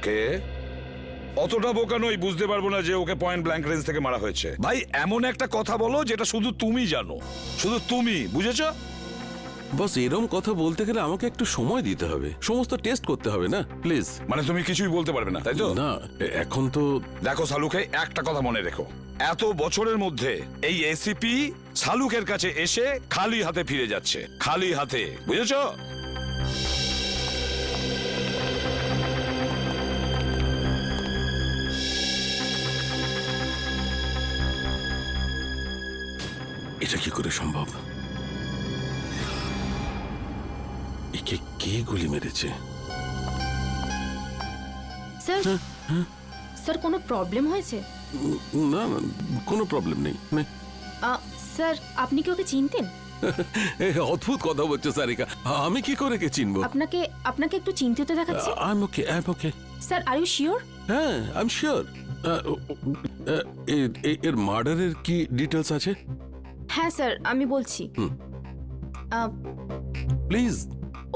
ওকে, অতটা বোকা নই, বুঝতে পারবো না যে ওকে পয়েন্ট ব্ল্যাঙ্ক রেঞ্জ থেকে মারা হয়েছে। ভাই এমন একটা কথা বলো যেটা শুধু তুমি জানো, শুধু তুমি বুঝেছো। বস এরম কথা বলতে গেলে আমাকে একটু সময় দিতে হবে, সমস্ত টেস্ট করতে হবে না প্লিজ। মানে তুমি কিছুই বলতে পারবে না তাই তো? না এখন তো দেখো শালুকে, একটা কথা মনে রেখো, এত বছরের মধ্যে এই এসিপি শালুকের কাছে এসে খালি হাতে ফিরে যাচ্ছে, খালি হাতে, বুঝেছো? এটা কি করে সম্ভব? একে কে গুলি মেরেছে? স্যার, স্যার কোনো প্রবলেম হয়েছে? না না, কোনো প্রবলেম নেই। স্যার আপনি কি ওকে চিনতেন? অদ্ভুত কথা বলছো সারিকা, আমি কি করে কে চিনবো? আপনাকে আপনাকে একটু চিন্তিত দেখাচ্ছে। I am okay, I am okay. Sir are you sure? হ্যাঁ আই এম শিওর। এর মার্ডারের কি ডিটেলস আছে? হ্যাঁ স্যার আমি বলছি। প্লিজ।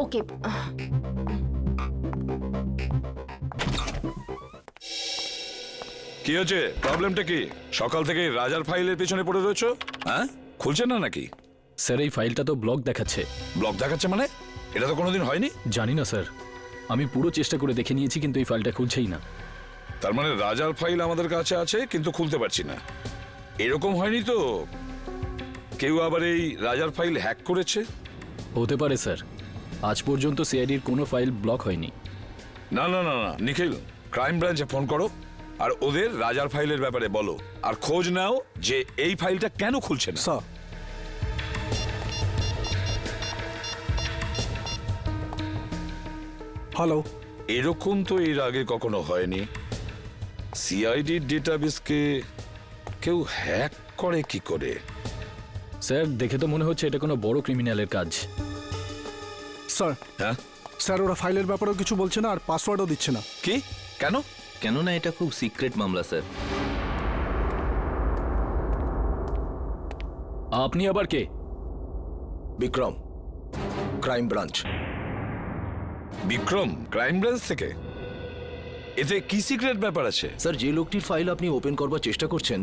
ওকে, কি হচ্ছে, প্রবলেমটা কি? সকাল থেকে রাজার ফাইলের পেছনে পড়ে রয়েছো, হ্যাঁ? খুলছে না নাকি? স্যার এই ফাইলটা তো ব্লক দেখাচ্ছে। ব্লক দেখাচ্ছে মানে? এটা তো কোনোদিন হয়নি। জানি না স্যার, আমি পুরো চেষ্টা করে দেখে নিয়েছি কিন্তু এই ফাইলটা খুলছেই না। তার মানে রাজার ফাইল আমাদের কাছে আছে কিন্তু খুলতে পারছি না, এরকম হয়নি তো? কেউ আবার এই রাজার ফাইল হ্যাক করেছে? হতে পারে স্যার, আজ পর্যন্ত সিআইডির কোনো ফাইল ব্লক হয়নি। না না না না, নিখিল ক্রাইম ব্রাঞ্চে ফোন করো আর ওদের রাজার ফাইলের ব্যাপারে বলো, আর খোঁজ নাও যে এই ফাইলটা কেন খুলছে না। Sir, hello. এরকম তো এর আগে কখনো হয়নি। সিআইডির ডেটাবেসকে কেউ হ্যাক করে কি করে? স্যার দেখে তো মনে হচ্ছে এটা কোনো বড় ক্রিমিনালের কাজ। স্যার, হ্যাঁ স্যার ওরা ফাইলের ব্যাপারেও কিছু বলছে না আর পাসওয়ার্ডও দিচ্ছে না। কি? কেন? কেননা এটা খুব সিক্রেট মামলা স্যার। আপনি আবার কে? Vikram, crime branch. Vikram crime branch থেকে? এতে কি সিক্রেট ব্যাপার আছে? স্যার যে লোকটির ফাইল আপনি ওপেন করবার চেষ্টা করছেন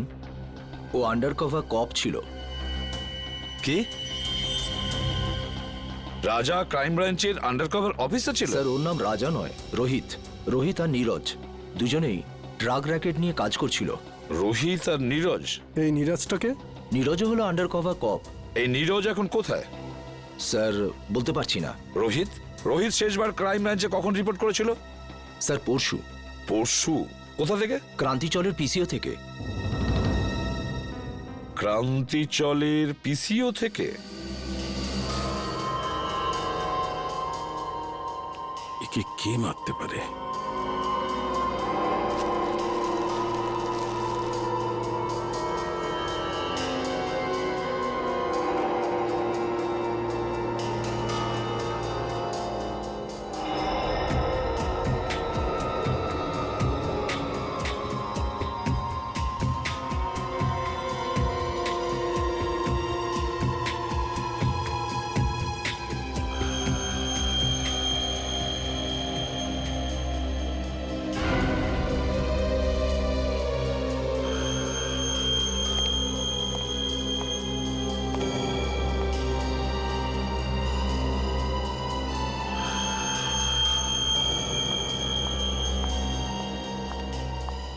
ও আন্ডার কভার কপ ছিল। কি? রাজা ক্রাইম ব্রাঞ্চের আন্ডারকভার অফিসার ছিল? স্যার ওর নাম রাজা নয়, রোহিত। রোহিত আর নীরজ দুজনেই ড্রাগ র্যাকেট নিয়ে কাজ করছিল। রোহিত আর নীরজ? এই নীরাজটাকে? নীরজও হলো আন্ডার কভার কপ। এই নীরজ এখন কোথায়? স্যার বলতে পারছি না। রোহিত? রোহিত শেষবার ক্রাইম ব্রাঞ্চে কখন রিপোর্ট করেছিল? স্যার পরশু। পরশু? কোথা থেকে? ক্রান্তিচলের পিসিও থেকে। ক্রান্তিচলের পিসিও থেকে? একে কে মারতে পারে?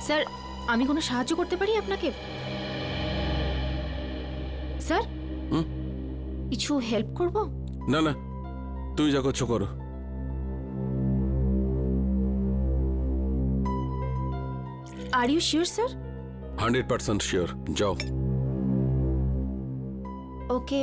স্যার আমি কোনো সাহায্য করতে পারি আপনাকে? স্যার কিছু হেল্প করব? না না, তুই যা করছো করো। Are you sure sir? 100% sure, যাও। ওকে।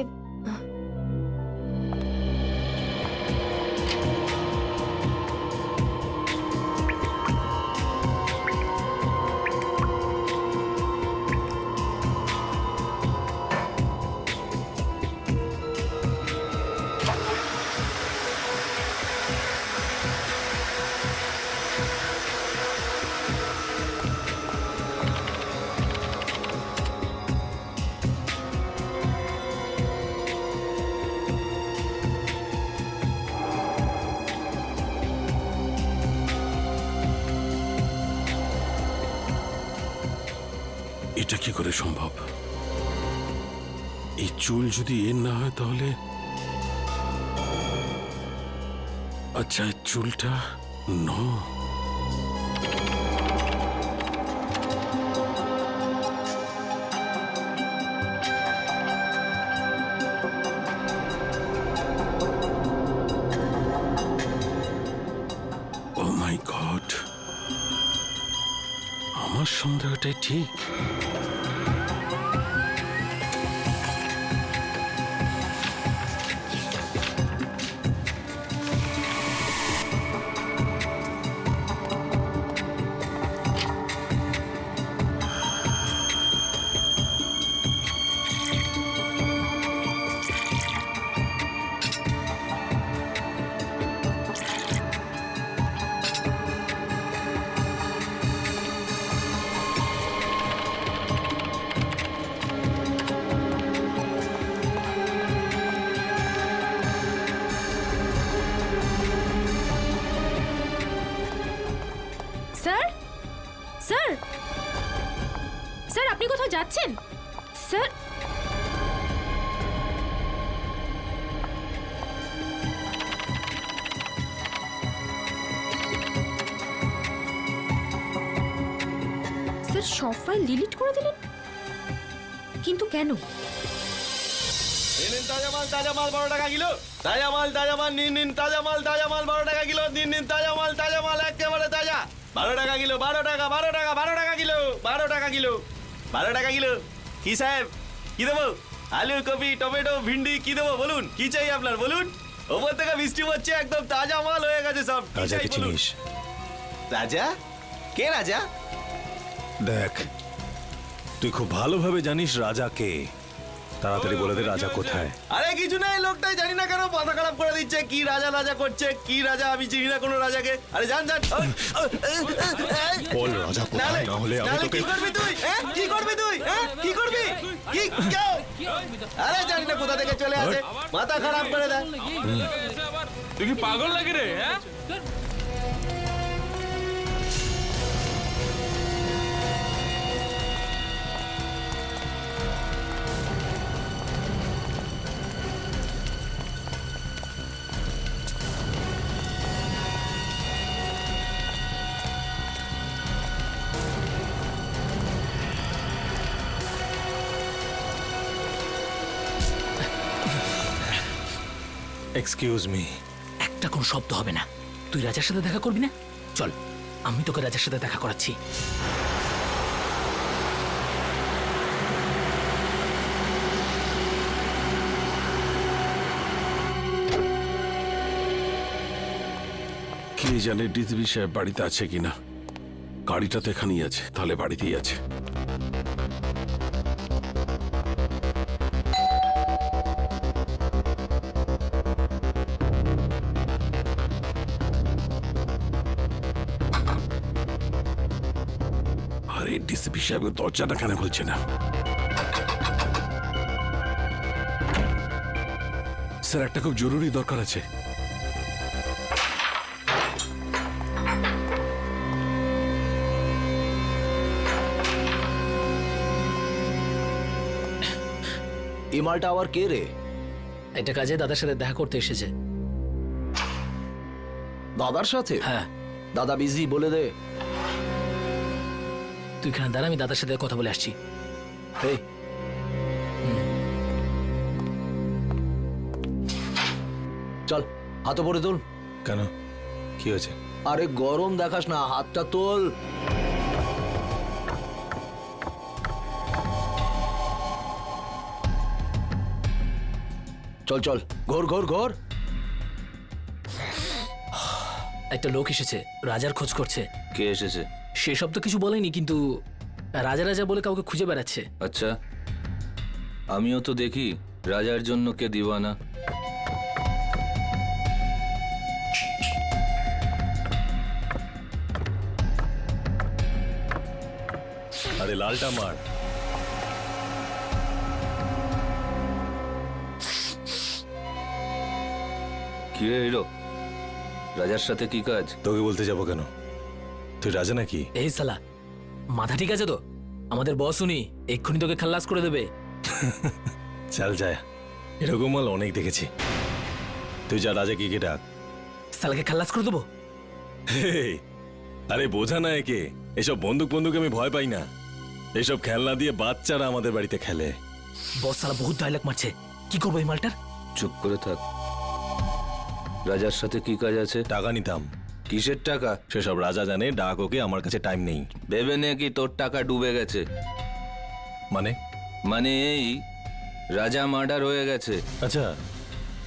এটা কি করে সম্ভব? এই চুল যদি এর না হয় তাহলে আচ্ছা এই চুলটা নো ও মাই গড, আমার সন্দেহটাই ঠিক। স্যার স্যার স্যার আপনি কোথাও যাচ্ছেন স্যার? স্যার সব ফাইল ডিলিট করে দিলেন, কিন্তু কেন? নিন তাজা মাল 12 টাকা কিলো। তাজা মাল নিন তাজা মাল 12 টাকা কিলো। নিন তাজা মাল একেবারে তাজা। 12 টাকা কিলো, 12 টাকা কিলো, 12 টাকা কিলো, 12 টাকা কিলো। কি সাহেব কি দেবো? আলু, কপি, টমেটো, ভিন্ডি কি দেবো বলুন? কি চাই আপনার বলুন? ওপর থেকে বৃষ্টি হচ্ছে, একদম তাজা মাল হয়ে গেছে সব। কি চাই রাজাকে বলুন? চিনিস? রাজা? কে রাজা? দেখ, তুই খুব ভালোভাবে জানিস রাজাকে। তাড়াতাড়ি বলে দে রাজা কোথায়। আরে কিছু নাই, লোকটাই জানি না কেন মাথা খারাপ করে দিচ্ছে। কি রাজা করছে? কি রাজা? আমি চিনি না কোনো রাজাকে। আরে জান বল রাজা কোথায়, না হলে আমি তোকে। কি করবি তুই? কি করবি তুই? কি করবি? কি কেউ? আরে জানি না কোথা থেকে চলে আসে, মাথা খারাপ করে দেয়। তুই কি পাগল লাগে রে? হ্যাঁ, এক্সকিউজ মি। একটা কোনো শব্দ হবে না। তুই রাজার সাথে দেখা করবি না? চল, আমি তোকে রাজার সাথে দেখা করাচ্ছি। কে জানে ডিসিপি সাহেব বাড়িতে আছে কিনা। গাড়িটা তো এখানেই আছে, তাহলে বাড়িতেই আছে। আরে ডিসিপি সাহেব দরজাটা কেন খুলছে না? স্যার একটা খুব জরুরি দরকার আছে। এই মালটা আবার কে রে? এটা কাজে দাদার সাথে দেখা করতে এসেছে। দাদার সাথে? হ্যাঁ। দাদা বিজি, বলে দে। তুই এখানে দাঁড়া, আমি দাদার সাথে কথা বলে আসছি। এই চল, হাত পরে তোল। কেন, কি হয়েছে? আরে গরম দেখাস না, হাতটা তোল। চল চল, ঘোর ঘোর ঘোর। একটা লোক এসেছে, রাজার খোঁজ করছে। কে এসেছে? সেসব তো কিছু বলেনি, কিন্তু রাজা রাজা বলে কাউকে খুঁজে বেড়াচ্ছে। আচ্ছা, আমিও তো দেখি রাজার জন্য কে দিওয়ানা। আরে লালটা মার। কি রে হিরো, রাজার সাথে কি কাজ? তোকে বলতে যাবো কেন? তুই রাজা নাকি? এই সালা, মাথা ঠিক আছে তো? আমাদের বস উনি এক্ষুনি তোকে খাল্লাস করে দেবে। চল যায়, এরকম মাল অনেক দেখেছি। তুই যা রাজাকে গিয়ে ডাক। সালাকে খাল্লাস করে দেবো। হেই, আরে বোঝা না একে, এসব বন্দুক আমি ভয় পাই না। এসব খেলনা দিয়ে বাচ্চারা আমাদের বাড়িতে খেলে। বস সালা বহুত ডায়লগ মারছে, কি করবো এই মালটার? চুপ করে থাক। রাজার সাথে কি কাজ আছে? টাকা নিতাম। কিসের টাকা? সেসব রাজা জানে, ডাক ওকে, আমার কাছে টাইম নেই। ভেবে নে কি তোর টাকা ডুবে গেছে? মানে এই রাজা মার্ডার হয়ে গেছে। আচ্ছা,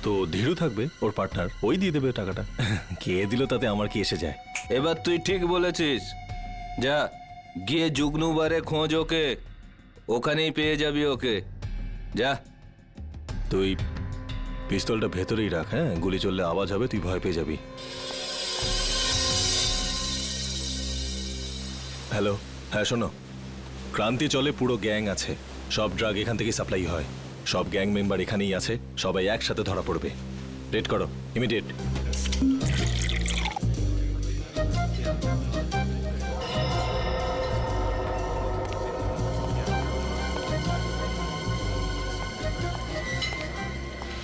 তো ধীরু থাকবে, ওর পার্টনার, ওই দিয়ে দেবে টাকাটা। কে দিল তাতে আমার কি এসে যায়? এবার তুই ঠিক বলেছিস। যা গিয়ে জুগনুবারে খোঁজ ওকে, ওখানেই পেয়ে যাবি ওকে। যা। তুই পিস্তলটা ভেতরেই রাখ, হ্যাঁ? গুলি চললে আওয়াজ হবে, তুই ভয় পেয়ে যাবি। হ্যালো, হ্যাঁ শোনো, ক্রান্তি চলে পুরো গ্যাং আছে, সব ড্রাগ এখান থেকে সাপ্লাই হয়, সব গ্যাং মেম্বার এখানেই আছে, সবাই একসাথে ধরা পড়বে। রেড করো, ইমিডিয়েট।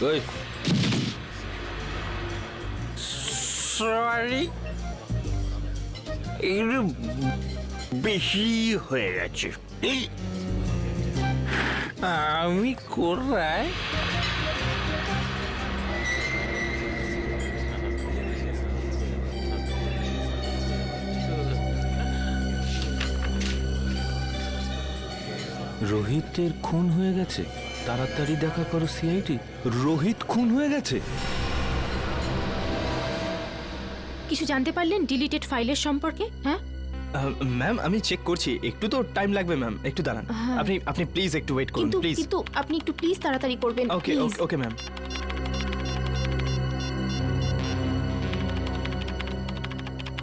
ওই সরি, একটু বেশি হয়ে গেছে। আমি কোথায়? রোহিতের খুন হয়ে গেছে। তাড়াতাড়ি দেখা করো সিআইডি। রোহিত খুন হয়ে গেছে। কিছু জানতে পারলেন ডিলিটেড ফাইলের সম্পর্কে? হ্যাঁ ম্যাম আমি চেক করছি, একটু তো টাইম লাগবে ম্যাম, একটু দাঁড়ান। হ্যাঁ। আপনি প্লিজ একটু ওয়েট করুন প্লিজ। কিন্তু আপনি একটু প্লিজ তাড়াতাড়ি করবেন। ওকে please। Okay ma'am.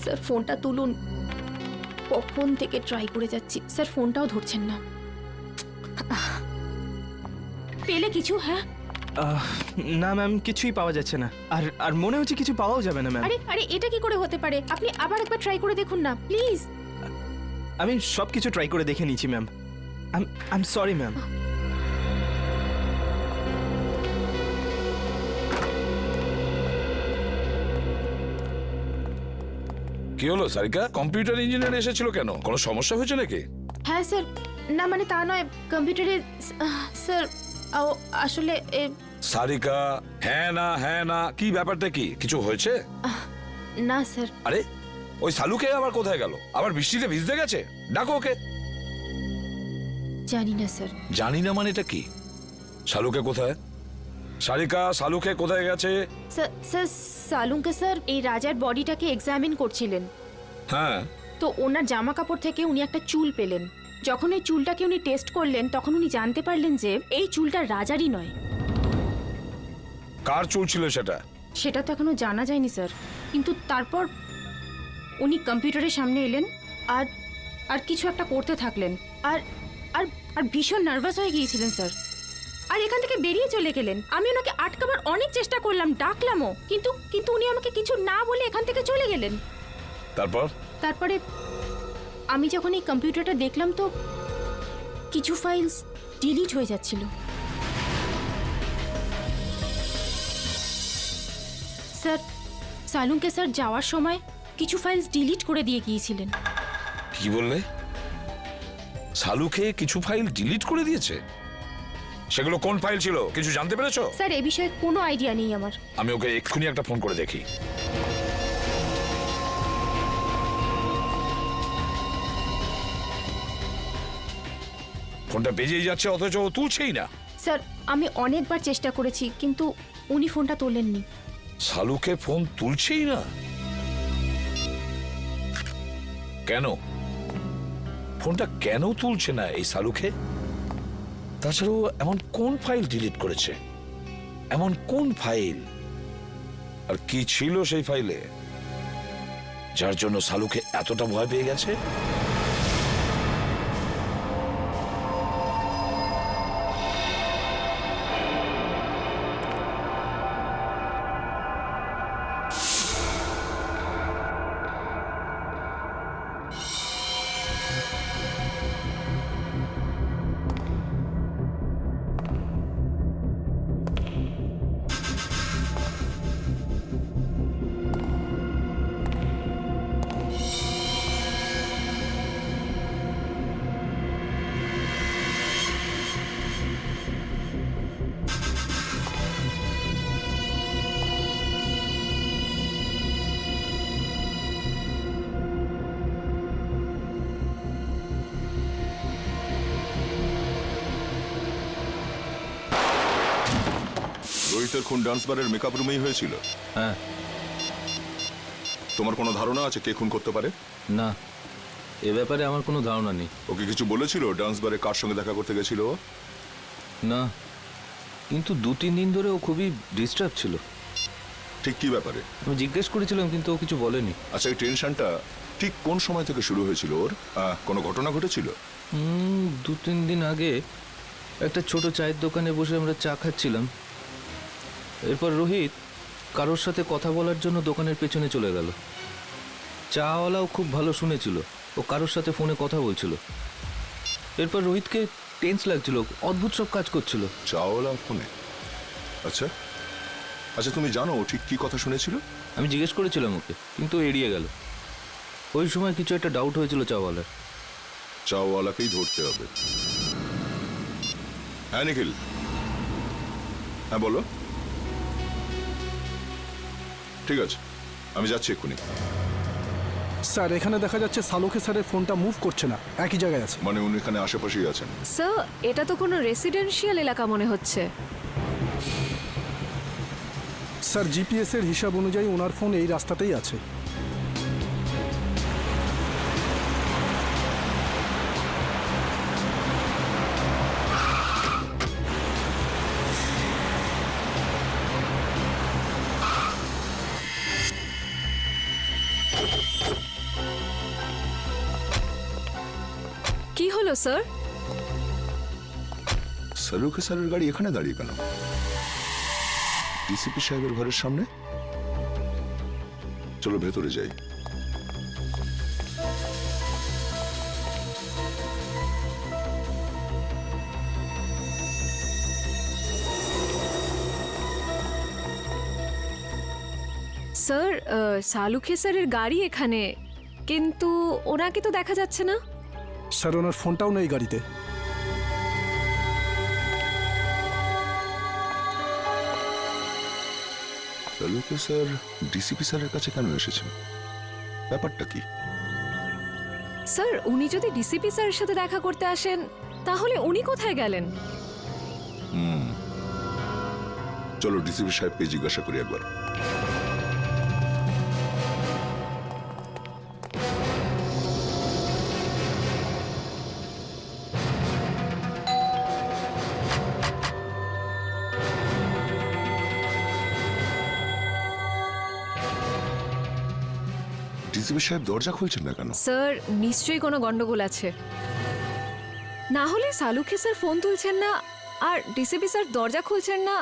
স্যার ফোনটা তুলুন, কখন থেকে ট্রাই করে যাচ্ছি, স্যার ফোনটাও ধরছেন না। পেলে কিছু? হ্যাঁ না ম্যাম, কিছুই পাওয়া যাচ্ছে না, আর মনে হচ্ছে কিছু পাওয়াও যাবে না ম্যাম। আরে আরে এটা কি করে হতে পারে? আপনি আবার একবার ট্রাই করে দেখুন না প্লিজ। আমি সব কিছু ট্রাই করে দেখে নিয়েছি ma'am. I am sorry ma'am. কি হলো সারিকা? কম্পিউটার ইঞ্জিনিয়ার এসেছিল কেন? কোনো সমস্যা হয়েছে নাকি? হ্যাঁ স্যার, না মানে তা নয়, কম্পিউটারে স্যার আসলে সারিকা, হ্যাঁ না কি ব্যাপারটা কি? কিছু হয়েছে? না স্যার। আরে ওই সালুকে আবার কোথায় গেল? আবার বৃষ্টিতে ভিজতে গেছে? ডাকো ওকে। জানি না স্যার। জানি না মানে এটা কি? শালুকে কোথায়? সারিকা, শালুকে কোথায় গেছে? স্যার সালুকে স্যার এই রাজার বডিটাকে এক্সামিন করছিলেন, হ্যাঁ তো ওনার জামা কাপড় থেকে উনি একটা চুল পেলেন। যখন এই চুলটাকে উনি টেস্ট করলেন তখন উনি জানতে পারলেন যে এই চুলটা রাজারই নয়। কার চুল ছিল সেটা? সেটা তো এখনো জানা যায়নি স্যার, কিন্তু তারপর উনি কম্পিউটারের সামনে এলেন আর আর কিছু একটা করতে থাকলেন, আর আর আর ভীষণ নার্ভাস হয়ে গিয়েছিলেন স্যার, আর এখান থেকে বেরিয়ে চলে গেলেন। আমি ওনাকে আটকাবার অনেক চেষ্টা করলাম, ডাকলামও, কিন্তু উনি আমাকে কিছু না বলে এখান থেকে চলে গেলেন। তারপরে আমি যখন এই কম্পিউটারটা দেখলাম তো কিছু ফাইলস ডিলিট হয়ে যাচ্ছিল। স্যার সালুকে স্যার যাওয়ার সময় কিছু ফাইলস ডিলিট করে দিয়ে গিয়েছিলেন। কি বললে? সালুকে কিছু ফাইল ডিলিট করে দিয়েছে? সেগুলো কোন ফাইল ছিল কিছু জানতে পেরেছো? স্যার এ বিষয়ে কোনো আইডিয়া নেই আমার। আমি ওকে এক্ষুনি একটা ফোন করে দেখি। ফোনটা বেজেই যাচ্ছে অথচ ও তুলছেই না। স্যার আমি অনেকবার চেষ্টা করেছি কিন্তু উনি ফোনটা তোলেননি। সালুকে ফোন তুলছেই না কেন? ফোনটা কেন তুলছে না এই সালুকে? তাছাড়াও এমন কোন ফাইল ডিলিট করেছে? এমন কোন ফাইল? আর কি ছিল সেই ফাইলে যার জন্য সালুকে এতটা ভয় পেয়ে গেছে? রোহিতের খুন ডান্স বারের মেকআপ রুমেই হয়েছিল? হ্যাঁ। তোমার কোনো ধারণা আছে কে খুন করতে পারে? না, এ ব্যাপারে আমার কোনো ধারণা নেই। ওকে কিছু বলেছিল ডান্স বারে কার সঙ্গে দেখা করতে গেছিল ও? না, কিন্তু 2-3 দিন ধরে ও খুবই ডিস্টার্ব ছিল। ঠিক কি ব্যাপারে? আমি জিজ্ঞেস করেছিলাম কিন্তু ও কিছু বলেনি। আচ্ছা, এই টেনশনটা ঠিক কোন সময় থেকে শুরু হয়েছিল ওর? কোনো ঘটনা ঘটেছিল? 2-3 দিন আগে একটা ছোট চায়ের দোকানে বসে আমরা চা খাচ্ছিলাম। এরপর রোহিত কারোর সাথে কথা বলার জন্য দোকানের পেছনে চলে গেল। চাওয়ালাও খুব ভালো শুনেছিল, ও কারোর সাথে ফোনে কথা বলছিল। এরপর রোহিতকে টেন্স লাগছিল, অদ্ভুত সব কাজ করছিল। চাওয়ালা ফোনে? আচ্ছা আচ্ছা, তুমি জানো ও ঠিক কি কথা শুনেছিল? আমি জিজ্ঞেস করেছিলাম ওকে, কিন্তু ও এড়িয়ে গেল। ওই সময় কিছু একটা ডাউট হয়েছিল চাওয়ালার। চাওয়ালাকেই ধরতে হবে। হ্যাঁ নিখিল, হ্যাঁ বলো। ঠিক আছে, আমি যাচ্ছি এক্ষুনি। স্যার, এখানে দেখা যাচ্ছে সালুকে স্যারের ফোনটা মুভ করছে না, একই জায়গায় আছে। মানে উনি এখানে আশেপাশেই আছেন? স্যার, এটা তো কোনো রেসিডেন্সিয়াল এলাকা মনে হচ্ছে। স্যার, জিপিএস এর হিসাব অনুযায়ী ওনার ফোন এই রাস্তাতেই আছে। কি হলো স্যার? সালুকে স্যারের গাড়ি এখানে দাঁড়িয়ে কেন? ডিসিপি সাহেবের ঘরের সামনে? চলো ভেতরে যাই। স্যার, সালুখে স্যারের গাড়ি এখানে, কিন্তু ওনাকে তো দেখা যাচ্ছে না। স্যার, ওনার ফোনটাও নেই গাড়িতে। সালুকে স্যার ডিসিপি স্যারের কাছে কেন এসেছেন? ব্যাপারটা কি? স্যার, উনি যদি ডিসিপি স্যারের সাথে দেখা করতে আসেন, তাহলে উনি কোথায় গেলেন? চলো ডিসিপি সাহেবকে জিজ্ঞাসা করি একবার। ডিসিপি সাহেব দরজা খুলছেন না কেন? স্যার, নিশ্চয়ই কোনো গন্ডগোল আছে। না হলে সালুখে স্যার ফোন তুলছেন না আর ডিসিপি স্যার দরজা খুলছেন না,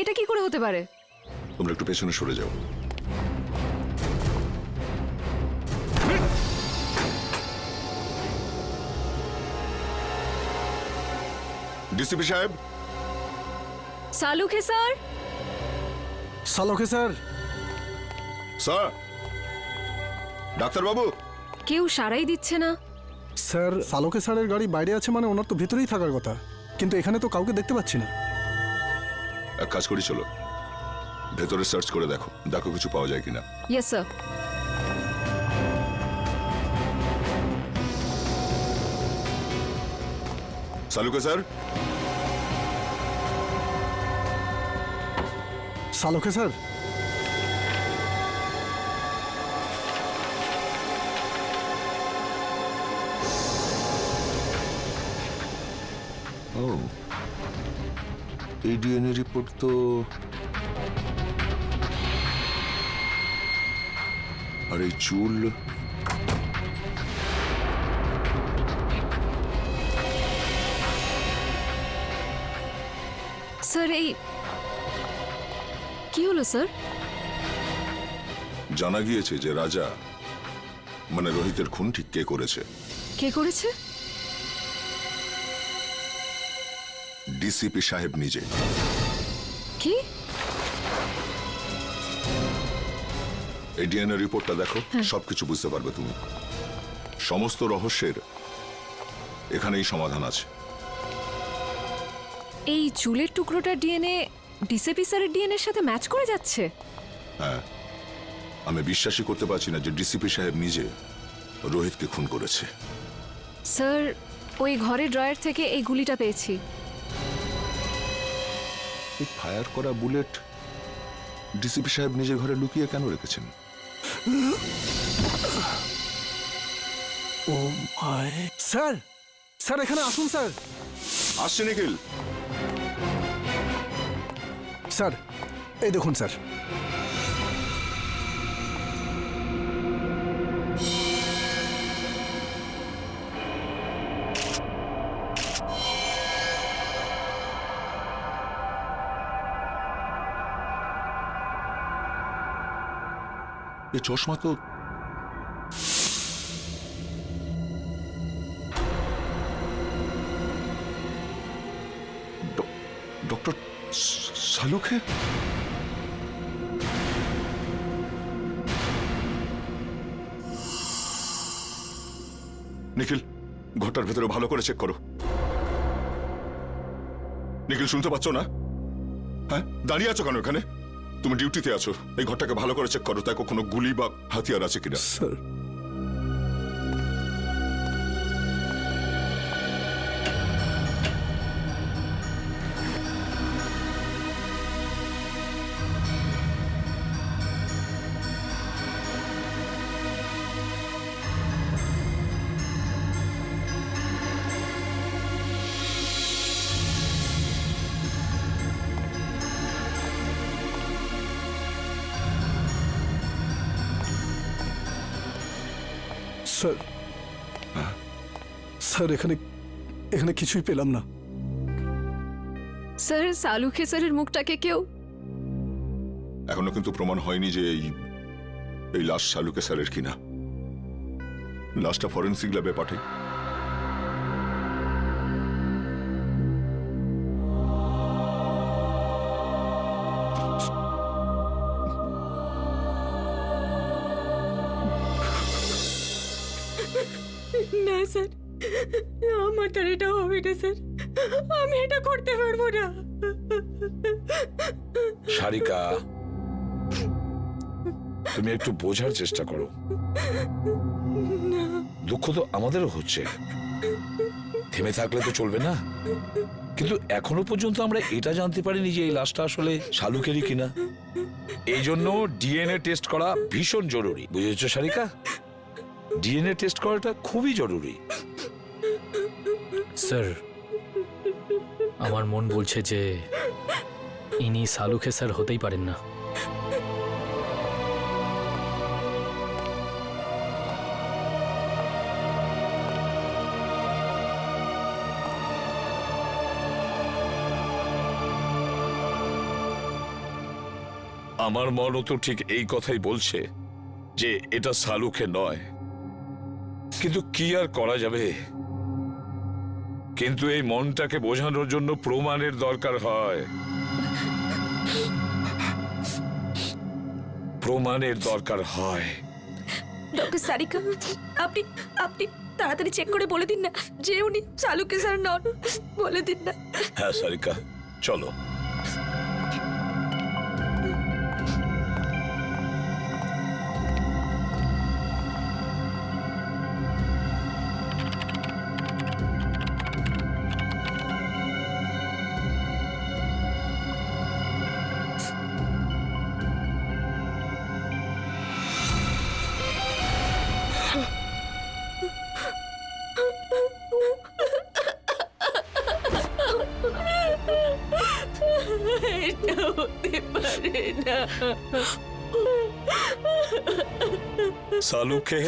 এটা কি করে হতে পারে? তোমরা একটু পেছনে সরে যাও। ডিসিপি সাহেব। সালুখে স্যার। সালুকে স্যার। স্যার, ডাক্তারবাবু। কেউ সারাই দিচ্ছে না। স্যার, সালুকে স্যারের গাড়ি বাইরে আছে মানে ওনার তো ভেতরেই থাকার কথা, কিন্তু এখানে তো কাউকে দেখতে পাচ্ছি না। এক কাজ করি, চলো ভেতরে সার্চ করে দেখো, দেখো কিছু পাওয়া যায় কিনা। Yes sir. সালুকে স্যার। সালুকে স্যার। ও, এই ডিএনএ রিপোর্ট তো আর এই চুল। স্যার, এই কি হলো স্যার? জানা গিয়েছে যে রাজা মানে রোহিতের খুন ঠিক কে করেছে। কে করেছে? ডিসিপি সাহেব নিজে। কি? এই ডিএনএ রিপোর্টটা দেখো, সবকিছু বুঝতে পারবে তুমি। সমস্ত রহস্যের এখানেই সমাধান আছে। এই চুলের টুকরোটার ডিএনএ ডিসিপি স্যারের ডিএনএর সাথে ম্যাচ করে যাচ্ছে। হ্যাঁ, আমি বিশ্বাসই করতে পারছি না যে ডিসিপি সাহেব নিজে রোহিতকে খুন করেছে। স্যার, ওই ঘরের ড্রয়ার থেকে এই গুলিটা পেয়েছি। এই ফায়ার করা বুলেট ডিসিপি সাহেব নিজের ঘরে লুকিয়ে কেন রেখেছেন? ও মাই স্যার, স্যার এখানে আসুন স্যার। আসছে নিখিল। স্যার এই দেখুন স্যার। এ চশমা তো ডক্টর সালুখে। নিখিল, ঘরটার ভেতরে ভালো করে চেক করো। নিখিল, শুনতে পাচ্ছ না? হ্যাঁ, দাঁড়িয়ে আছো কেন এখানে? তুমি ডিউটিতে আছো, এই ঘরটাকে ভালো করে চেক করো, তাই কোনো গুলি বা হাতিয়ার আছে কিনা। স্যার স্যার, স্যার এখানে এখানে কিছুই পেলাম না। স্যার সালুখে স্যারের মুখটাকে কেউ এখনো কিন্তু প্রমাণ হয়নি যে এই লাশ সালুকে স্যারের কিনা। লাশটা ফরেন্সিক ল্যাবে পাঠাই। না স্যার, আমার দ্বারা এটা হবে না স্যার, আমি এটা করতে পারবো না। সারিকা, তুমি একটু বোঝার চেষ্টা করো। দুঃখ তো আমাদেরও হচ্ছে, থেমে থাকলে তো চলবে না। কিন্তু এখনো পর্যন্ত আমরা এটা জানতে পারিনি যে এই লাশটা আসলে শালুকেরই কিনা। এই জন্য ডিএনএ টেস্ট করা ভীষণ জরুরি, বুঝেছো সারিকা? ডিএনএ টেস্ট করাটা খুবই জরুরি। স্যার, আমার মন বলছে যে ইনি সালুখে স্যার হতেই পারেন না। আমার মনও তো ঠিক এই কথাই বলছে যে এটা সালুখে নয়, কিন্তু কি আর করা যাবে। কিন্তু এই মনটাকে বোঝানোর জন্য প্রমাণের দরকার হয়, প্রমাণের দরকার হয়। ডক্টর সারিকা, আপনি আপনি তাড়াতাড়ি চেক করে বলে দিন না যে উনি সালুকে স্যার নন, বলে দিন না। হ্যাঁ সারিকা, চলো। এটা হতে পারে না। সালুখে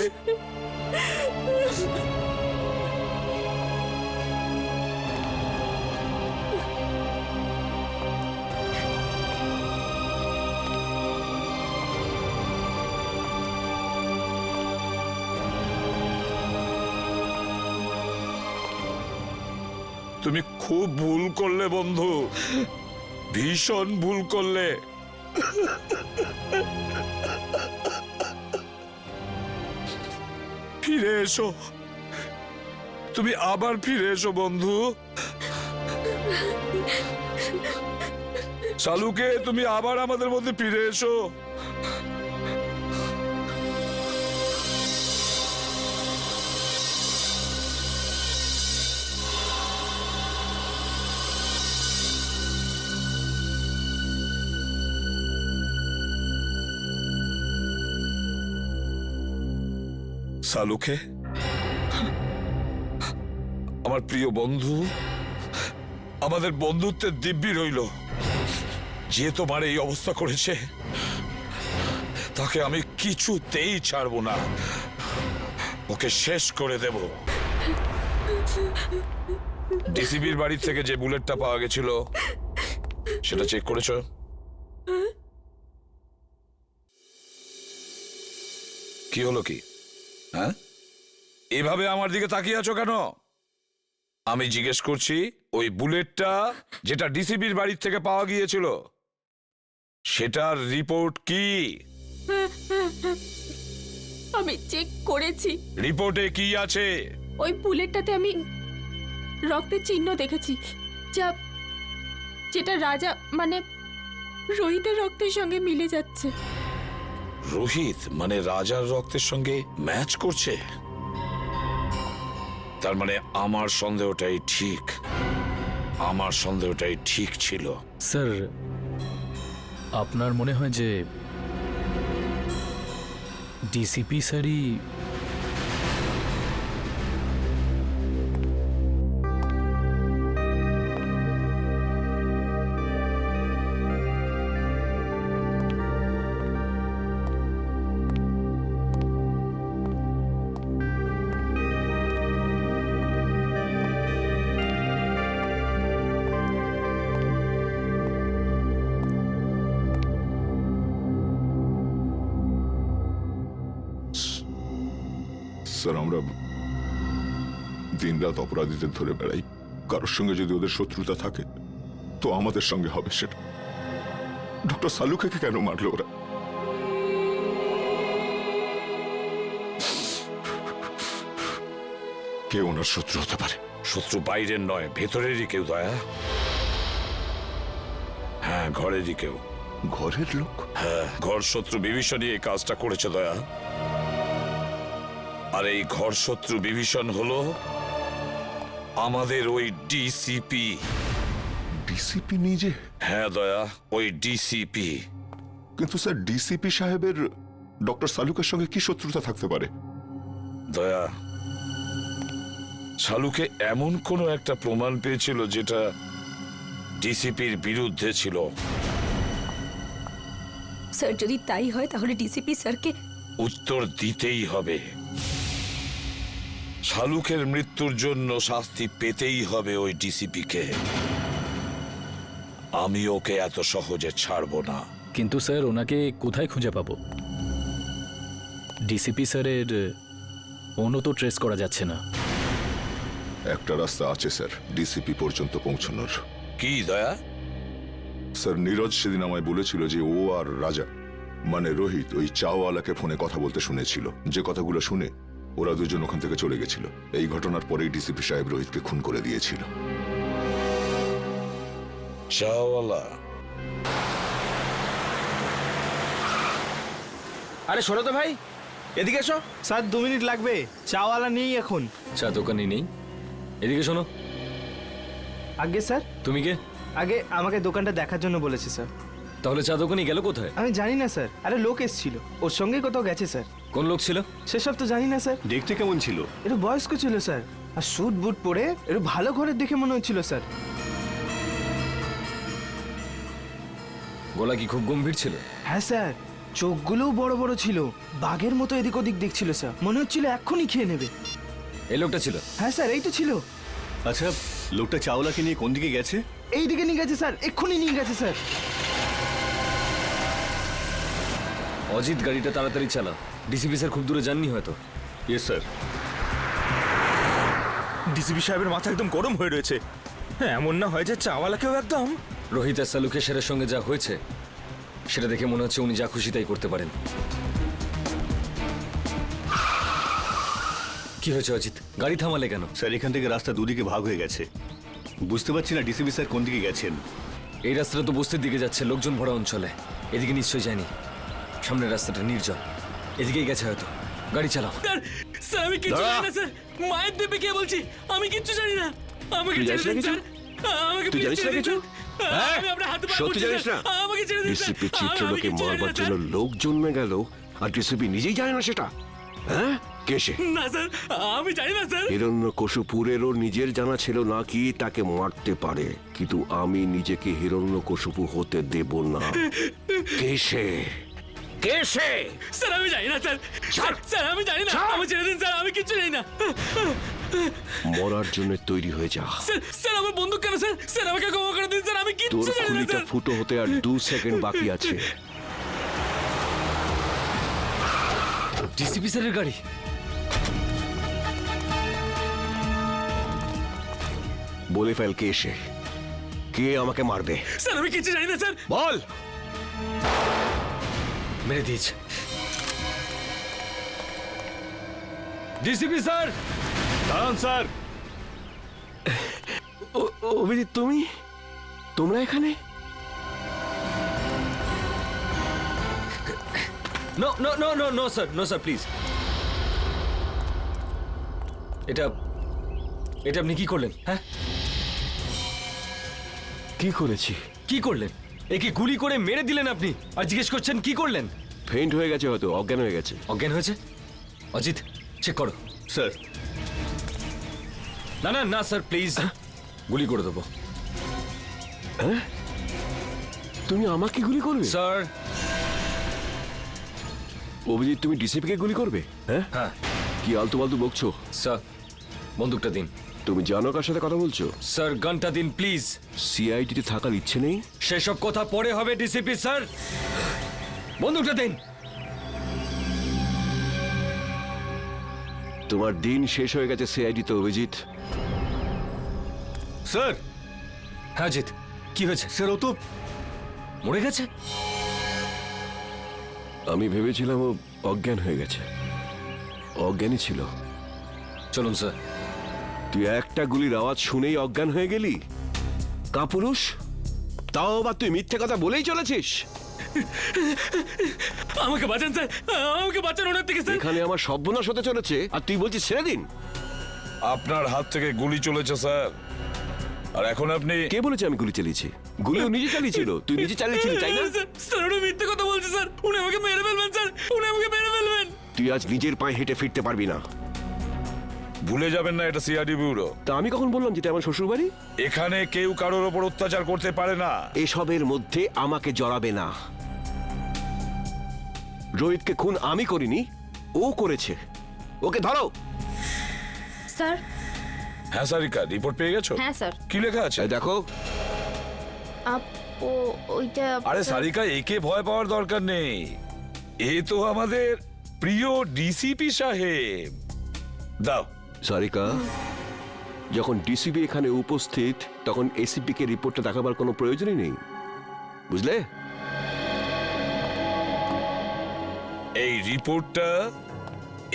তুমি খুব ভুল করলে বন্ধু, ভীষণ ভুল করলে। ফিরে এসো, তুমি আবার ফিরে এসো বন্ধু। সালুকে, তুমি আবার আমাদের মধ্যে ফিরে এসো। সালুকে, আমার প্রিয় বন্ধু, আমাদের বন্ধুত্বের দিব্যি রইল। যে তোমার এই অবস্থা করেছে তাকে আমি কিছুতেই ছাড়বো না, ওকে শেষ করে দেব। ডিসিপির বাড়ি থেকে যে বুলেটটা পাওয়া গেছিল সেটা চেক করেছো? কি হলো কি? হ্যাঁ, এভাবে আমার দিকে তাকিয়ে আছো কেন? আমি জিজ্ঞেস করছি, ওই বুলেটটা যেটা ডিসিপির বাড়ি থেকে পাওয়া গিয়েছিল সেটার রিপোর্ট কি? আমি চেক করেছি, রিপোর্টে কি আছে? ওই বুলেটটাতে আমি রক্তের চিহ্ন দেখেছি, যেটা রাজা মানে রোহিতের রক্তের সঙ্গে মিলে যাচ্ছে। রোহিত মানে রাজার রক্তের সঙ্গে ম্যাচ করছে? তার মানে আমার সন্দেহটাই ঠিক, আমার সন্দেহটাই ঠিক ছিল। স্যার, আপনার মনে হয় যে ডিসিপি স্যারই স্যার, আমরা দিনরাত অপরাধীদের ধরে বেড়াই। কারোর সঙ্গে যদি ওদের শত্রুতা থাকে তো আমাদের সঙ্গে হবে সেটা। ডক্টর সালুকে কেন মারলো ওরা? কে ওনার শত্রু হতে পারে? শত্রু বাইরের নয়, ভেতরেরই কেউ দয়া। হ্যাঁ, ঘরেরই কেউ। ঘরের লোক? হ্যাঁ, ঘর শত্রু বিভীষণই এই কাজটা করেছে দয়া। আর এই ঘর শত্রু বিভীষণ হলো আমাদের ওই ডিসিপি। ডিসিপি নিজে? হ্যাঁ দয়া, ওই ডিসিপি। কিন্তু স্যার, ডিসিপি সাহেবের ডক্টর সালুকের সঙ্গে কি শত্রুতা থাকতে পারে? দয়া, শালুকে এমন কোনো একটা প্রমাণ পেয়েছিল যেটা ডিসিপির বিরুদ্ধে ছিল। স্যার, যদি তাই হয় তাহলে ডিসিপি স্যারকে উত্তর দিতেই হবে। শালুকের মৃত্যুর জন্য শাস্তি পেতেই হবে ওই ডিসিপিকে। আমি ওকে এত সহজে ছাড়বো না। কিন্তু স্যার, ওনাকে কোথায় খুঁজে পাবো? ডিসিপি স্যারের ফোনও তো ট্রেস করা যাচ্ছে না। একটা রাস্তা আছে স্যার ডিসিপি পর্যন্ত পৌঁছানোর। কি দয়া? স্যার, নীরজ সেদিন আমায় বলেছিল যে ও আর রাজা মানে রোহিত ওই চাওয়ালাকে ফোনে কথা বলতে শুনেছিল। যে কথাগুলো শুনে ওরা দুজন ওখান থেকে চলে গেছিল। এই ঘটনার পরেই ডিসিপি সাহেব রোহিতকে খুন করে দিয়েছিল। চাওয়ালা? আরে শোনো তো ভাই, এদিকে এসো। স্যার 2 মিনিট লাগবে, চাওয়ালা নেই এখন। চা দোকানই নেই? এদিকে শোনো। আগে স্যার? তুমি কে? আগে আমাকে দোকানটা দেখার জন্য বলেছে স্যার। তাহলে চা দোকানই গেল কোথায়? আমি জানি না স্যার। আরে লোক এসেছিল, ওর সঙ্গে কোথাও গেছে স্যার। কোন লোক ছিল? সেসব তো জানি না স্যার। দেখতে কেমন ছিল? একটু বয়স্ক ছিল স্যার, আর স্যুট বুট পরে একটু ভালো ঘরের দেখে মনে হচ্ছিল স্যার। গলা কি খুব গম্ভীর ছিল? হ্যাঁ স্যার, চোখগুলোও বড় বড় ছিল, বাঘের মতো এদিক ওদিক দেখছিল স্যার। মনে হচ্ছিল এক্ষুনি খেয়ে নেবে। এই লোকটা ছিল? হ্যাঁ স্যার, এই তো ছিল। আচ্ছা, লোকটা চাওলাকে নিয়ে কোন দিকে গেছে? এই দিকে নিয়ে গেছে স্যার, এক্ষুনি নিয়ে গেছে স্যার। অজিত, গাড়িটা তাড়াতাড়ি চালা। ডিসিপি স্যার খুব দূরে যাননি হয়তো। Yes sir. ডিসিপি সাহেবের মাথা একদম গরম হয়ে রয়েছে। এমন না হয় যে চাওয়ালাকেও একদম। রোহিত আর সালুকে স্যারের সঙ্গে যা হয়েছে সেটা দেখে মনে হচ্ছে উনি যা খুশি তাই করতে পারেন। কি হয়েছে অজিত? গাড়ি থামালে কেন? স্যার, এখান থেকে রাস্তা দুদিকে ভাগ হয়ে গেছে। বুঝতে পারছি না ডিসিপি স্যার কোন দিকে গেছেন। এই রাস্তাটা তো বস্তির দিকে যাচ্ছে, লোকজন ভরা অঞ্চলে। এদিকে নিশ্চয়ই যায়নি। সামনের রাস্তাটা নির্জন, এদিকেই গেছে হয়তো। গাড়ি চালাও। স্যার, আমি কিচ্ছু জানি না স্যার। মায়ের দেবে কে বলছি? আমি কিচ্ছু জানি না। আমাকে ছেড়ে দিন স্যার। আমাকে তুই জানিস না কিছু? আমি আপনার হাতে পা সত্যি জানিস না? আমাকে ছেড়ে দিন স্যার। ডিসিপি চিত্রলোকে মারবার জন্য লোক জন্মে গেল আর ডিসিপি নিজেই জানে না সেটা? হ্যাঁ, কে সে? না স্যার, আমি জানি না স্যার। হিরণ্যকশিপুরেরও নিজের জানা ছিল না কি তাকে মারতে পারে, কিন্তু আমি নিজেকে হিরণ্যকশিপু হতে দেব না। কে সে? কে সে? স্যার আমি জানি না স্যার। স্যার আমি জানি না, আমি ছেড়ে দিন স্যার, আমি কিচ্ছু জানি না। মরার জন্য তৈরি হয়ে যা। স্যার স্যার আমার বন্দুক কেন স্যার? স্যার আমাকে ক্ষমা করে দিন স্যার, আমি তোর কিচ্ছু জানি না খুলিটা স্যার। ফুটো হতে আর 2 সেকেন্ড বাকি আছে। ডিসিপি স্যারের গাড়ি। বলে ফেল কে সে, কে আমাকে মারবে। স্যার আমি কিচ্ছু জানি না স্যার। বল। মেরে দিয়েছে ডিসিপি স্যার। দাঁড়ান স্যার। অভিজিৎ, তোমরা এখানে? No no no no no sir, no sir please. এটা এটা আপনি কি করলেন? হ্যাঁ কি করেছি? কি করলেন? একে গুলি করে মেরে দিলেন আপনি, আর জিজ্ঞেস করছেন কি করলেন? ফেইন্ট হয়ে গেছে, হয়তো অজ্ঞান হয়ে গেছে। অজ্ঞান হয়েছে? অজিত চেক করো। স্যার। না না না স্যার প্লিজ, গুলি করে দেবো। হ্যাঁ, তুমি আমাকে গুলি করবে? স্যার। অভিজিৎ, তুমি ডিসিপি কে গুলি করবে? হ্যাঁ হ্যাঁ। কি আলতু ফালতু বকছো? স্যার বন্দুকটা দিন। তুমি জানো কার সাথে কথা বলছো? স্যার গানটা দিন প্লিজ। সিআইডি তে থাকার ইচ্ছে নেই? সেসব কথা পরে হবে ডিসিপি স্যার, বন্দুকটা দিন। তোমার দিন শেষ হয়ে গেছে সিআইডি তে, অভিজিৎ। স্যার। হ্যাঁ জিৎ, কি হয়েছে? স্যার ও তো মরে গেছে। আমি ভেবেছিলাম ও অজ্ঞান হয়ে গেছে। অজ্ঞানই ছিল। চলুন স্যার। তুই একটা গুলির আওয়াজ শুনেই অজ্ঞান হয়ে গেলি? কাপুরুষ, তাও আবার তুই মিথ্যে কথা বলেই চলেছিস। আমাকে বাঁচান স্যার, আমাকে বাঁচান ওনার থেকে স্যার। এখানে আমার সর্বনাশ হতে চলেছে আর তুই বলছিস ছেড়ে দিন। আপনার হাত থেকে গুলি চলেছে স্যার, আর এখন আপনি। কে বলেছে আমি গুলি চালিয়েছি? গুলিও নিজে চালিয়েছিল, তুই নিজে চালিয়েছিলি, তাই না? স্যার উনি মিথ্যে কথা বলছে স্যার, উনি আমাকে মেরে ফেলবেন স্যার, উনি আমাকে মেরে ফেলবেন। তুই আজ নিজের পায়ে হেঁটে ফিরতে পারবি না। ভুলে যাবেন না এটা সিআইডি ব্যুরো। তা আমি কখন বললাম যেটা আমার শ্বশুর বাড়ি? এখানে কেউ কারোর ওপর অত্যাচার করতে পারে না। এসবের মধ্যে আমাকে জড়াবে না। রোহিতকে খুন আমি করিনি, ও করেছে। ওকে ধরো। স্যার। হ্যাঁ সারিকা, রিপোর্ট পেয়ে গেছো? হ্যাঁ স্যার। কি লেখা আছে দেখো। ওইটা। আরে সারিকা, একে ভয় পাওয়ার দরকার নেই, এ তো আমাদের প্রিয় ডিসিপি সাহেব। দাও। সারিকা, যখন ডিসিপি এখানে উপস্থিত তখন এসিপি কে রিপোর্টটা দেখাবার কোনো প্রয়োজনই নেই, বুঝলে? এই রিপোর্টটা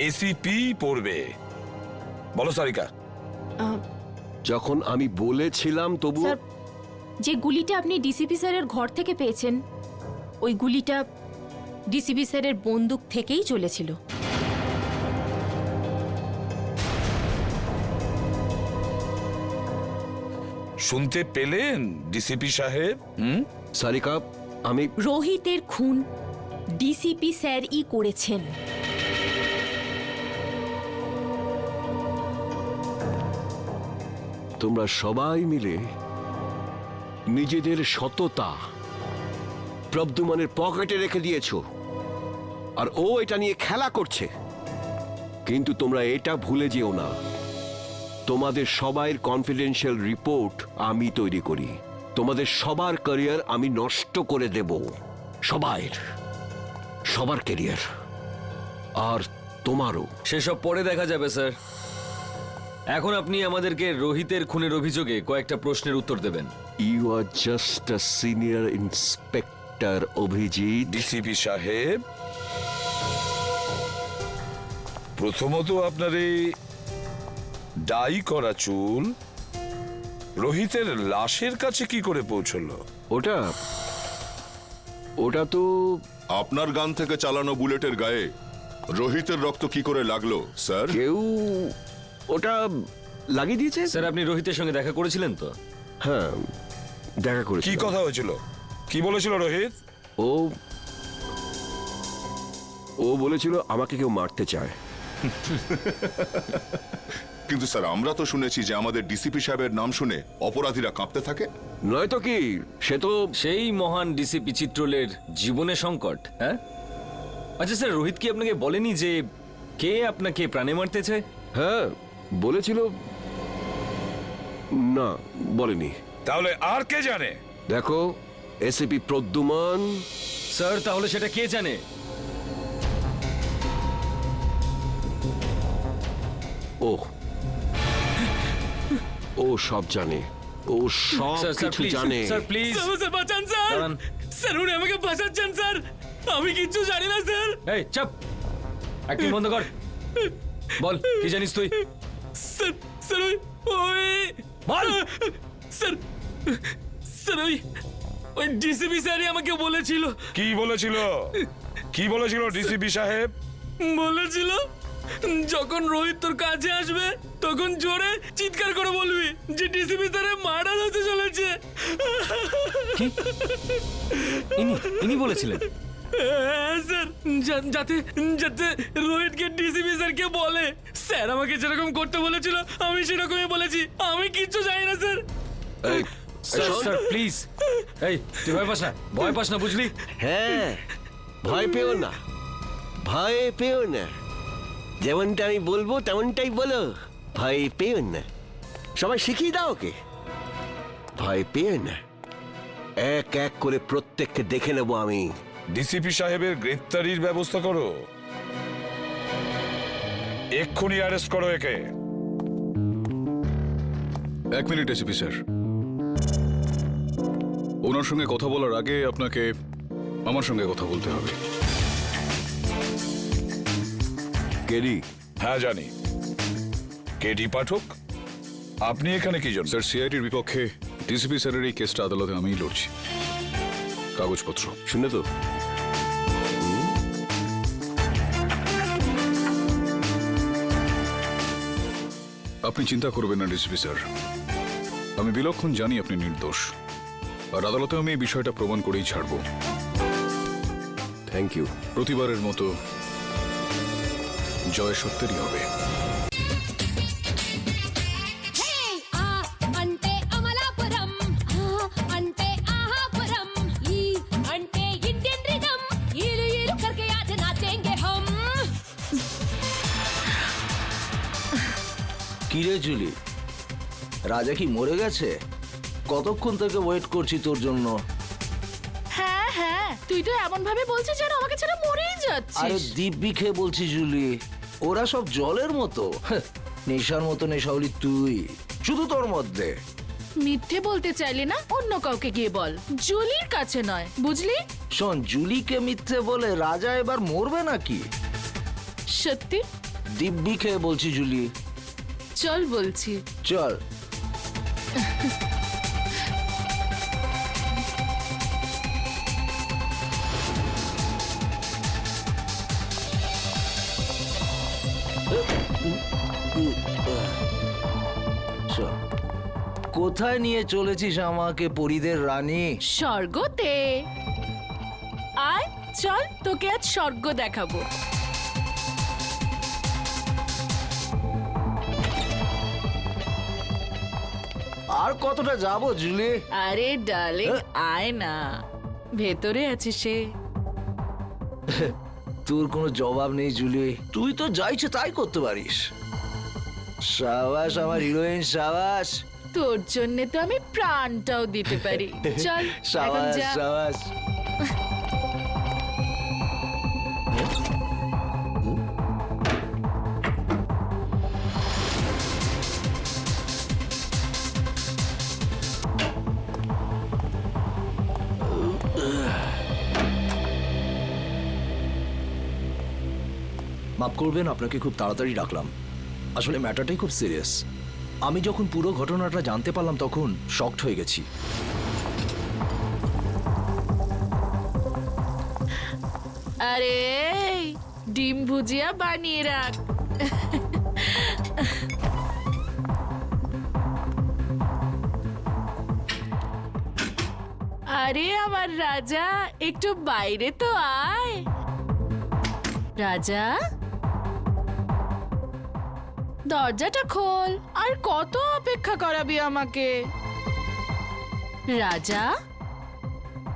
এসিপি পড়বে। বলো সারিকা। যখন আমি বলেছিলাম তবু। স্যার, যে গুলিটা আপনি ডিসিপি স্যারের ঘর থেকে পেয়েছেন, ওই গুলিটা ডিসিপি স্যারের বন্দুক থেকেই চলেছিল। শুনতে পেলেন ডিসিপি সাহেব? সারিকা, আমি। রোহিতের খুন ডিসিপি স্যারই করেছেন। তোমরা সবাই মিলে নিজেদের সততা প্রদ্যুম্নের পকেটে রেখে দিয়েছো, আর ও এটা নিয়ে খেলা করছে। কিন্তু তোমরা এটা ভুলে যেও না, তোমাদের সবাইয়ের কনফিডেন্সিয়াল রিপোর্ট আমি তৈরি করি। তোমাদের সবার ক্যারিয়ার আমি নষ্ট করে দেব, সবার ক্যারিয়ার, আর তোমারও। সেসব পরে দেখা যাবে স্যার। এখন আপনি আমাদেরকে রোহিতের খুনের অভিযোগে কয়েকটা প্রশ্নের উত্তর দেবেন। You are just a senior inspector Abhijit. DCP সাহেব, প্রথমত আপনার এই ডাই করা চুল রোহিতের লাশের কাছে কি করে পৌঁছলো? ওটা তো আপনার গান থেকে চালানো বুলেটের গায়ে রোহিতের রক্ত কি করে লাগলো স্যার? কেউ ওটা লাগিয়ে দিয়েছে। স্যার আপনি রোহিতের সঙ্গে দেখা করেছিলেন তো? হ্যাঁ, দেখা করেছি। কি কথা হয়েছিল? কি বলেছিল রোহিত? ও বলেছিল আমাকে কেউ মারতে চায়, কিন্তু স্যার আমরা তো শুনেছি যে আমাদের ডিসিপি সাহেবের নাম শুনে অপরাধীরা কাঁপতে থাকে। নয়তো কি, সে তো সেই মহান ডিসিপি চিত্রলের জীবনে সংকট। হ্যাঁ, আচ্ছা স্যার, রোহিত কি আপনাকে বলেনি যে কে আপনাকে প্রাণে মারতে চায়? হ্যাঁ বলেছিল। না, বলেনি। তাহলে আর কে জানে? দেখো, এসিপি প্রদ্যুমান। স্যার, তাহলে সেটা কে জানে? ও সব জানে, ও সব কিছু জানে। স্যার প্লিজ, স্যার বাঁচান স্যার, স্যার উনি আমাকে বাঁচাচ্ছেন স্যার, আমি কিচ্ছু জানি না স্যার। এই চাপ, অ্যাক্টিং বন্ধ কর, বল কি জানিস তুই? স্যার স্যার ওই বল। স্যার স্যার ওই ডিসিপি স্যারই আমাকে বলেছিল। কি বলেছিল? কি বলেছিল ডিসিপি সাহেব? বলেছিল যখন রোহিত তোর কাছে আসবে তখন জোরে চিৎকার করে বলবি যে ডিসিপি স্যারের মার্ডার হতে চলেছে। ইনি বলেছিলেন? হ্যাঁ স্যার, যাতে যাতে রোহিতকে ডিসিপি স্যারকে বলে। স্যার আমাকে যেরকম করতে বলেছিল আমি সেরকমই বলেছি, আমি কিচ্ছু জানি না স্যার। স্যার প্লিজ, এই তুই ভয় পাস না, ভয় পাস না, বুঝলি? হ্যাঁ, ভয় পেও না, ভয় পেও না, যেমনটা আমি বলবো তেমনটাই বলো, ভয় পেও না। সবাই শিখিয়ে দাও ওকে, ভয় পেও না। এক এক করে প্রত্যেককে দেখে নেবো আমি। ডিসিপি সাহেবের গ্রেফতারির ব্যবস্থা করো, এক্ষুনি অ্যারেস্ট করো একে। এক মিনিট এসিপি স্যার, ওনার সঙ্গে কথা বলার আগে আপনাকে আমার সঙ্গে কথা বলতে হবে। কেডি? হ্যাঁ জানি, কেডি পাঠক। আপনি এখানে কি জন্য? স্যার, সিআইডির বিপক্ষে ডিসিপি স্যারের এই কেসটা আদালতে আমিই লড়ছি। কাগজপত্র শুনে তো? আপনি চিন্তা করবেন না ডিসিপি স্যার, আমি বিলক্ষণ জানি আপনি নির্দোষ, আর আদালতে আমি এই বিষয়টা প্রমাণ করেই ছাড়ব। Thank you. প্রতিবারের মতো জয় সত্যেরই হবে। কিরে জুলি, রাজা কি মরে গেছে? কতক্ষণ থেকে ওয়েট করছি তোর জন্য। হ্যাঁ হ্যাঁ, তুই তো এমন ভাবে বলছিস যেন আমাকে ছাড়া মরেই আরে যাচ্ছিস। দিব্যি খেয়ে বলছি জুলি, ওরা সব জলের মতো, নেশার মতো নেশা হলি তুই, শুধু তোর মধ্যে। মিথ্যে বলতে চাইলে না অন্য কাউকে গিয়ে বল, জুলির কাছে নয়, বুঝলি? শোন, জুলিকে মিথ্যে বলে রাজা এবার মরবে নাকি? সত্যি? দিব্যি খেয়ে বলছি জুলি। চল বলছি। চল। কোথায় নিয়ে চলেছিস আমাকে, পরীদের রানী? স্বর্গতে। আয় চল, তোকে আজ স্বর্গ দেখাবো। আর কতটা যাবো জুলি? আরে ডার্লিং, আয় না, ভেতরে আছে সে। তোর কোনো জবাব নেই জুলি, তুই তো যা ইচ্ছে তাই করতে পারিস। সাবাস আমার হিরোইন, সাবাস। তোর জন্য তো আমি প্রাণটাও দিতে পারি। চল এখন সাবাস যা। সাবাস। মাফ করবেন, আপনাকে খুব তাড়াতাড়ি ডাকলাম। আসলে ম্যাটারটাই খুব সিরিয়াস। আমি যখন পুরো ঘটনাটা জানতে পারলাম তখন শকড হয়ে গেছি। আরে ডিম ভুজিয়া বানিয়ে রাখ। আরে আমার রাজা, একটু বাইরে তো আয়। রাজা দরজাটা খোল। আর কত অপেক্ষা করাবি আমাকে? রাজা,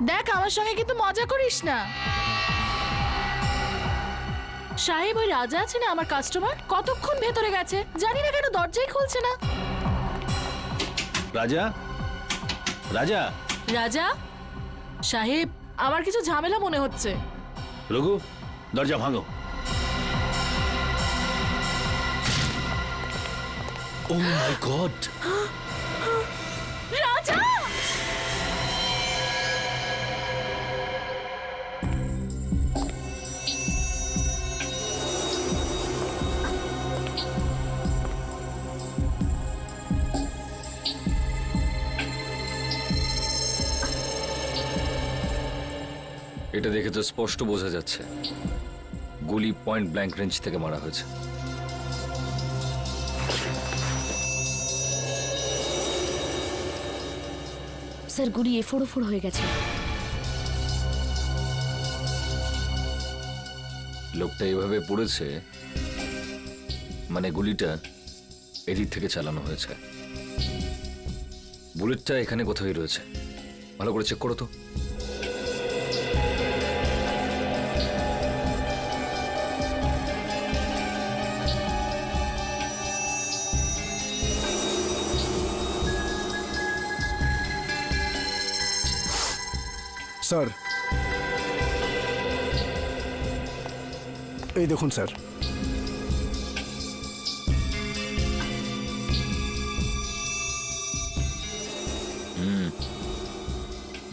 দেখ আমার সঙ্গে কিন্তু মজা করিস না। সাহেব, ওই রাজা আছে না আমার কাস্টমার, কতক্ষণ ভেতরে গেছে, জানি না কেন দরজাই খুলছে না। রাজা, রাজা, রাজা সাহেব, আমার কিছু ঝামেলা মনে হচ্ছে। রঘু, দরজা ভাঙো। ও মাই গড! রাজা! এটা দেখে তো স্পষ্ট বোঝা যাচ্ছে গুলি পয়েন্ট ব্ল্যাঙ্ক রেঞ্জ থেকে মারা হয়েছে। স্যার গুলি এফোড় হয়ে গেছে। লোকটা এভাবে পড়েছে মানে গুলিটা এদিক থেকে চালানো হয়েছে। বুলেটটা এখানে কোথায় রয়েছে, ভালো করে চেক করো তো। স্যার, এই দেখুন স্যার।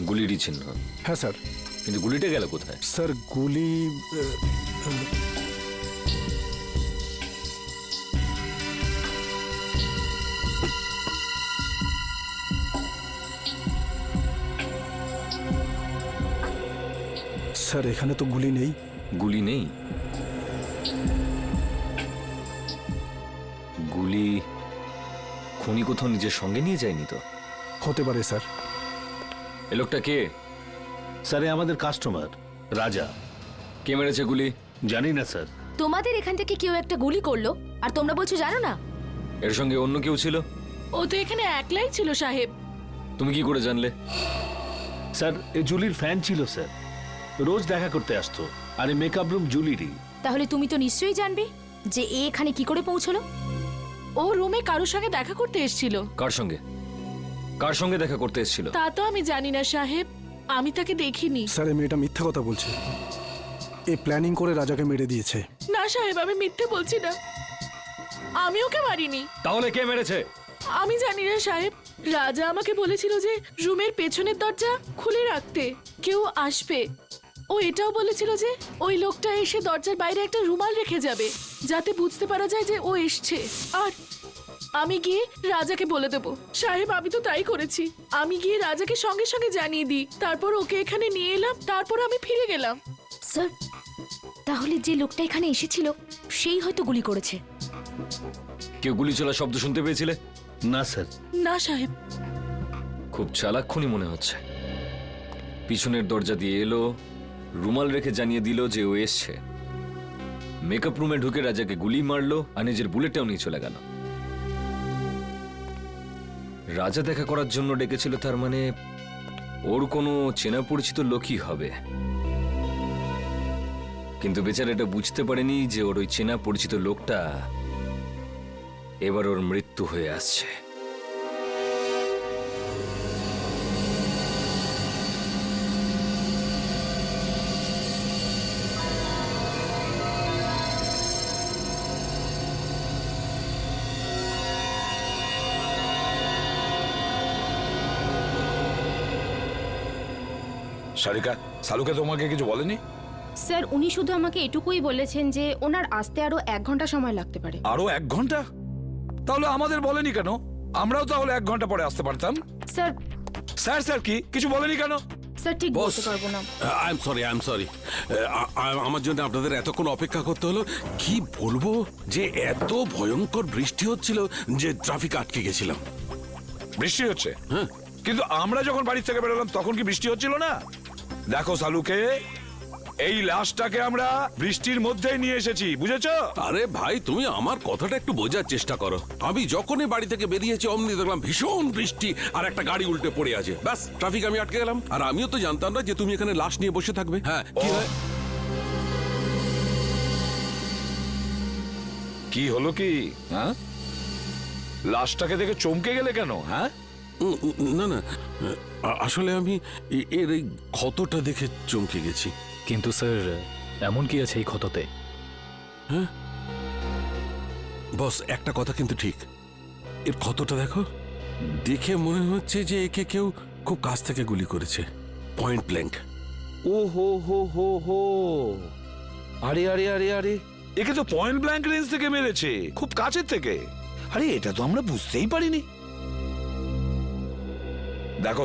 গুলিরই চিহ্ন। হ্যাঁ স্যার। কিন্তু গুলিটা গেল কোথায়? স্যার গুলি স্যার এখানে তো গুলি নেই। গুলি নেই? গুলি খুনি কোথাও নিজের সঙ্গে নিয়ে যায়নি তো? হতে পারে স্যার। এ লোকটা কে? স্যার, আমাদের কাস্টমার রাজা। কে মেরেছে গুলি? জানি না স্যার। তোমাদের এখান থেকে কেউ একটা গুলি করলো আর তোমরা বলছো জানো না? এর সঙ্গে অন্য কেউ ছিল? ও তো এখানে একলাই ছিল সাহেব। তুমি কি করে জানলে? স্যার, এ জুলির ফ্যান ছিল স্যার, রোজ দেখা করতে আসতো। আর এই মেকআপ রুম জুলিরই। তাহলে তুমি তো নিশ্চয়ই জানবে যে এ এখানে কি করে পৌঁছলো। ও রুমে কারোর সঙ্গে দেখা করতে এসেছিল। কার সঙ্গে? কার সঙ্গে দেখা করতে এসেছিল? তা তো আমি জানি না সাহেব, আমি তাকে দেখিনি। স্যার এই মেয়েটা মিথ্যা কথা বলছে। এ প্ল্যানিং করে রাজাকে মেরে দিয়েছে। না সাহেব, আমি মিথ্যে বলছি না, আমি ওকে মারিনি। তাহলে কে মেরেছে? আমি জানি না সাহেব, রাজা আমাকে বলেছিল যে রুমের পেছনের দরজা খুলে রাখতে, কেউ আসবে। ও এটাও বলেছিল যে ওই লোকটা এসে দরজার বাইরে একটা রুমাল রেখে যাবে যাতে বুঝতে পারা যায় যে ও এসছে। আর আমি গিয়ে রাজাকে বলে দেব। সাহেব, আমি তো তাই করেছি। আমি গিয়ে রাজাকে সঙ্গে সঙ্গে জানিয়ে দিই, তারপর ওকে এখানে নিয়ে এলাম, তারপর আমি ফিরে গেলাম। স্যার, তাহলে যে লোকটা এখানে এসেছিল সেই হয়তো গুলি করেছে। কেউ গুলি চলার শব্দ শুনতে পেয়েছিলে? না স্যার। না সাহেব। খুব চালাক খুনি মনে হচ্ছে। পিছনের দরজা দিয়ে এলো, রুমাল রেখে জানিয়ে দিল যে ও এসছে, মেকআপ রুমে ঢুকে রাজাকে গুলি মারলো আর নিজের বুলেটটাও নিয়ে চলে গেল। রাজা দেখা করার জন্য ডেকেছিল, তার মানে ওর কোনো চেনা পরিচিত লোকই হবে। কিন্তু বেচারা এটা বুঝতে পারেনি যে ওর ওই চেনা পরিচিত লোকটা এবার ওর মৃত্যু হয়ে আসছে। সারিকা, সালুকে তোমাকে কিছু বলেনি? স্যার উনি শুধু আমাকে এটুকুই বলেছেন যে ওনার আসতে আরো 1 ঘন্টা সময় লাগতে পারে। আরো 1 ঘন্টা? তাহলে আমাদের বলেনি কেন? আমরাও তাহলে 1 ঘন্টা পরে আসতে পারতাম। স্যার স্যার স্যার কি কিছু বলেনি কেন? স্যার ঠিক বলতে পারবো না। I am sorry. আমার জন্য আপনাদের এতক্ষণ অপেক্ষা করতে হলো। কি বলবো যে এত ভয়ঙ্কর বৃষ্টি হচ্ছিল যে ট্রাফিক আটকে গেছিলাম। বৃষ্টি হচ্ছে? হ্যাঁ। কিন্তু আমরা যখন বাড়ি থেকে বেরোলাম তখন কি বৃষ্টি হচ্ছিল না? দেখো সালুকে, এই লাশটাকে আমরা বৃষ্টির মধ্যেই নিয়ে এসেছি, বুঝেছো? আরে ভাই, তুমি আমার কথাটা একটু বোঝার চেষ্টা করো। আমি যখনই বাড়ি থেকে বেরিয়েছি অমনি দেখলাম ভীষণ বৃষ্টি আর একটা গাড়ি উল্টে পড়ে আছে। ব্যাস, ট্রাফিক আমি আটকে গেলাম। আর আমিও তো জানতাম না যে তুমি এখানে লাশ নিয়ে বসে থাকবে। হ্যাঁ, কি হয়? কি হলো কি? হ্যাঁ, লাশটাকে দেখে চমকে গেলে কেন? হ্যাঁ, না না, আসলে আমি এর এই ক্ষতটা দেখে চমকে গেছি। কিন্তু স্যার, এমন কি আছে এই ক্ষততে? হ্যাঁ বস, একটা কথা কিন্তু ঠিক, এর ক্ষতটা দেখো, দেখে মনে হচ্ছে যে একে কেউ খুব কাছ থেকে গুলি করেছে, পয়েন্ট ব্ল্যাঙ্ক। ও হো হো হো হো, আরে আরে আরে আরে, একে তো পয়েন্ট ব্ল্যাঙ্ক রেঞ্জ থেকে মেরেছে, খুব কাছের থেকে। আরে এটা তো আমরা বুঝতেই পারিনি। দেখো